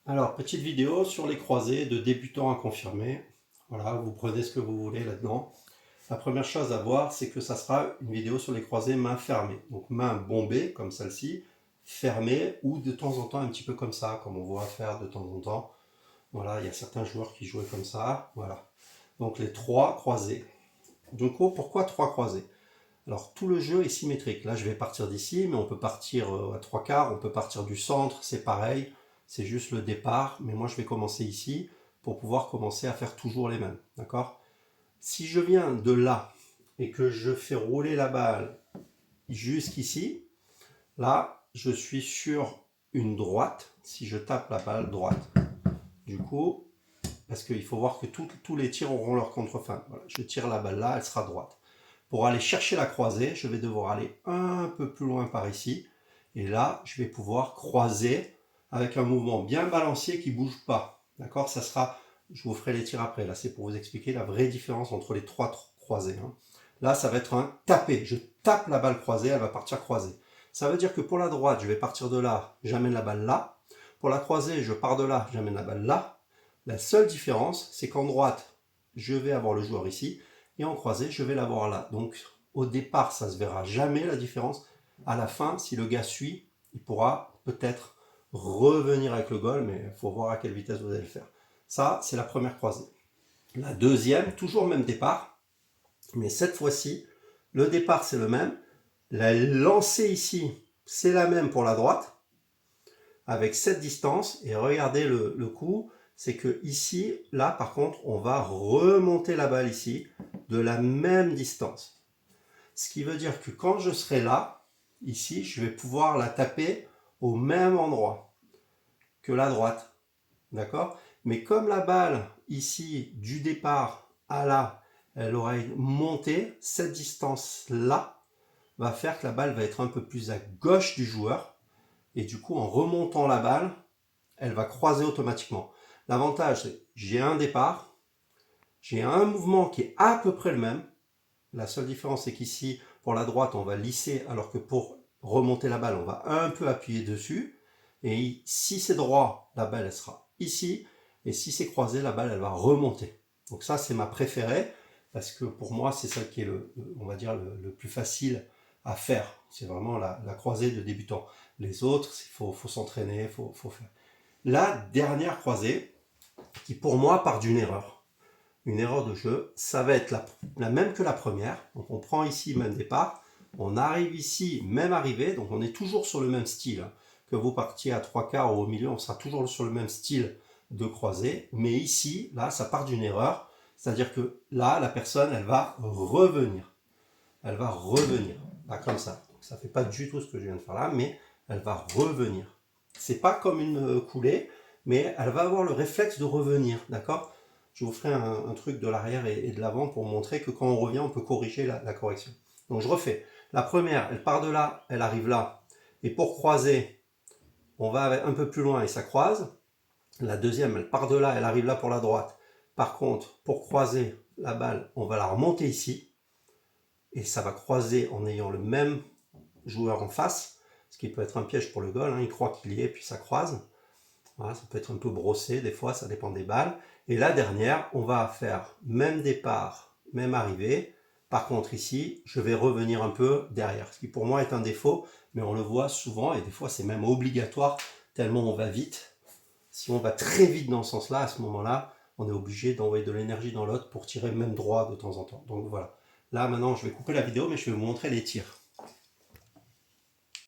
Alors, petite vidéo sur les croisés de débutants à confirmés. Voilà, vous prenez ce que vous voulez là-dedans. La première chose à voir, c'est que ça sera une vidéo sur les croisés main fermée. Donc main bombée, comme celle-ci, fermée, ou de temps en temps un petit peu comme ça, comme on voit faire de temps en temps. Voilà, il y a certains joueurs qui jouaient comme ça. Voilà. Donc les trois croisés. Donc pourquoi trois croisés? Alors tout le jeu est symétrique. Là je vais partir d'ici, mais on peut partir à trois quarts, on peut partir du centre, c'est pareil. C'est juste le départ, mais moi je vais commencer ici pour pouvoir commencer à faire toujours les mêmes. D'accord? Si je viens de là et que je fais rouler la balle jusqu'ici, là je suis sur une droite. Si je tape la balle droite, du coup, parce qu'il faut voir que tous les tirs auront leur contrefeinte. Voilà, je tire la balle là, elle sera droite. Pour aller chercher la croisée, je vais devoir aller un peu plus loin par ici. Et là, je vais pouvoir croiser avec un mouvement bien balancier qui ne bouge pas. D'accord? Ça sera, je vous ferai les tirs après. Là, c'est pour vous expliquer la vraie différence entre les trois croisés. Là, ça va être un taper. Je tape la balle croisée, elle va partir croisée. Ça veut dire que pour la droite, je vais partir de là, j'amène la balle là. Pour la croisée, je pars de là, j'amène la balle là. La seule différence, c'est qu'en droite, je vais avoir le joueur ici, et en croisée, je vais l'avoir là. Donc, au départ, ça ne se verra jamais la différence. À la fin, si le gars suit, il pourra peut-être revenir avec le goal, mais il faut voir à quelle vitesse vous allez le faire. Ça, c'est la première croisée. La deuxième, toujours même départ, mais cette fois-ci, le départ, c'est le même. La lancée ici, c'est la même pour la droite, avec cette distance, et regardez le coup, c'est que ici, là par contre, on va remonter la balle ici, de la même distance. Ce qui veut dire que quand je serai là, ici, je vais pouvoir la taper au même endroit que la droite. D'accord? Mais comme la balle, ici, du départ à là, elle aura monté, cette distance-là va faire que la balle va être un peu plus à gauche du joueur. Et du coup, en remontant la balle, elle va croiser automatiquement. L'avantage, c'est que j'ai un départ, j'ai un mouvement qui est à peu près le même. La seule différence, c'est qu'ici, pour la droite, on va lisser, alors que pour remonter la balle, on va un peu appuyer dessus. Et si c'est droit, la balle, elle sera ici. Et si c'est croisé, la balle, elle va remonter. Donc ça, c'est ma préférée, parce que pour moi, c'est celle qui est, on va dire, le plus facile à faire. C'est vraiment la croisée de débutant. Les autres, il faut s'entraîner, il faut faire. La dernière croisée, qui pour moi part d'une erreur. Une erreur de jeu, ça va être la même que la première. Donc on prend ici même départ, on arrive ici, même arrivée, donc on est toujours sur le même style. Que vous partiez à trois quarts ou au milieu, on sera toujours sur le même style de croisée. Mais ici, là, ça part d'une erreur. C'est-à-dire que là, la personne, elle va revenir. Elle va revenir, là, comme ça. Donc, ça ne fait pas du tout ce que je viens de faire là, mais elle va revenir. C'est pas comme une coulée, mais elle va avoir le réflexe de revenir, d'accord? Je vous ferai un truc de l'arrière et de l'avant pour montrer que quand on revient, on peut corriger la correction. Donc je refais. La première, elle part de là, elle arrive là. Et pour croiser, on va un peu plus loin et ça croise. La deuxième, elle part de là, elle arrive là pour la droite. Par contre, pour croiser la balle, on va la remonter ici. Et ça va croiser en ayant le même joueur en face, ce qui peut être un piège pour le goal, il croit qu'il y est, puis ça croise. Voilà, ça peut être un peu brossé, des fois, ça dépend des balles. Et la dernière, on va faire même départ, même arrivée. Par contre, ici, je vais revenir un peu derrière, ce qui pour moi est un défaut, mais on le voit souvent, et des fois c'est même obligatoire, tellement on va vite. Si on va très vite dans ce sens-là, à ce moment-là, on est obligé d'envoyer de l'énergie dans l'autre pour tirer même droit de temps en temps. Donc voilà. Là, maintenant, je vais couper la vidéo, mais je vais vous montrer les tirs.